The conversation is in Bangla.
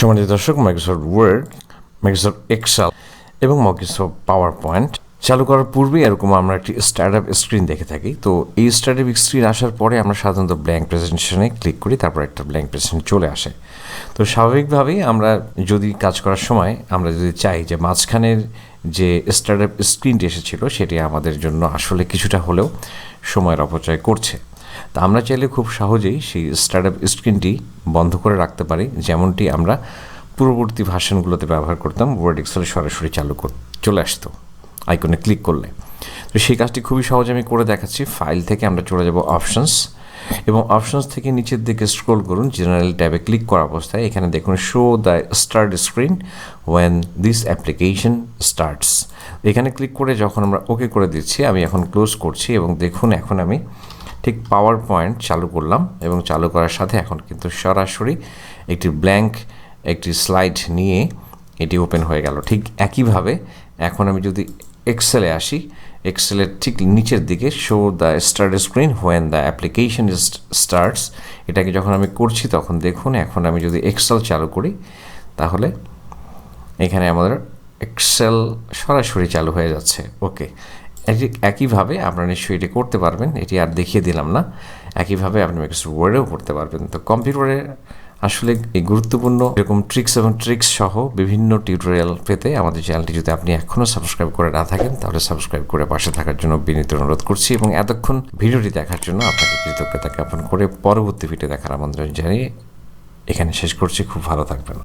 সম্মানিত দর্শক, মাইক্রোসফট ওয়ার্ড, মাইক্রোসফট এক্সেল এবং মাইক্রোসফট পাওয়ার পয়েন্ট চালু করার পূর্বে এরকম আমরা একটি স্টার্টআপ স্ক্রিন দেখে থাকি। তো এই স্টার্টআপ স্ক্রিন আসার পরে আমরা সাধারণত ব্ল্যাঙ্ক প্রেজেন্টেশনে ক্লিক করি, তারপর একটা ব্ল্যাঙ্ক প্রেজেন্টেশন চলে আসে। তো স্বাভাবিকভাবেই আমরা যদি কাজ করার সময় আমরা যদি চাই যে মাঝখানের যে স্টার্টআপ স্ক্রিনটি এসেছিল সেটি আমাদের জন্য আসলে কিছুটা হলেও সময়ের অপচয় করছে, তা আমরা চাইলে খুব সহজেই সেই স্টার্টআপ স্ক্রিনটি বন্ধ করে রাখতে পারি, যেমনটি আমরা পূর্ববর্তী ভার্সনগুলোতে ব্যবহার করতাম। ওয়ার্ড এক্সেল সরাসরি চলে আসতো আইকনে ক্লিক করলে। তো সেই কাজটি খুবই সহজ আমি করে দেখাচ্ছি। ফাইল থেকে আমরা চলে যাব অপশনস, এবং অপশনস থেকে নিচের দিকে স্ক্রল করুন, জেনারেল ট্যাবে ক্লিক করা অবস্থায় এখানে দেখুন show the start screen when this application starts. এখানে ক্লিক করে যখন আমরা ওকে করে দিচ্ছি, আমি এখন ক্লোজ করছি এবং দেখুন এখন আমি ঠিক পাওয়ার পয়েন্ট চালু করলাম, এবং চালু করার সাথে এখন কিন্তু সরাসরি একটি ব্ল্যাঙ্ক একটি স্লাইড নিয়ে এটি ওপেন হয়ে গেল। ঠিক একইভাবে এখন আমি যদি এক্সেলে আসি, এক্সেলের ঠিক নিচের দিকে show the start screen when the application starts, এটাকে যখন আমি করছি তখন দেখুন এখন আমি যদি এক্সেল চালু করি তাহলে এখানে আমাদের এক্সেল সরাসরি চালু হয়ে যাচ্ছে। ওকে, একইভাবে আপনারা নিশ্চয়ই এটি করতে পারবেন, এটি আর দেখিয়ে দিলাম না। একইভাবে আপনি মাইক্রোসফট ওয়ার্ডেও করতে পারবেন। তো কম্পিউটারে আসলে এই গুরুত্বপূর্ণ এরকম ট্রিক্স সহ বিভিন্ন টিউটোরিয়াল পেতে আমাদের চ্যানেলটি যদি আপনি এখনও সাবস্ক্রাইব করে না থাকেন তাহলে সাবস্ক্রাইব করে পাশে থাকার জন্য বিনীত অনুরোধ করছি, এবং এতক্ষণ ভিডিওটি দেখার জন্য আপনাকে কৃতজ্ঞতা জ্ঞাপন করে পরবর্তী ভিডিও দেখার আমন্ত্রণ জানিয়ে এখানে শেষ করছি। খুব ভালো থাকবেন।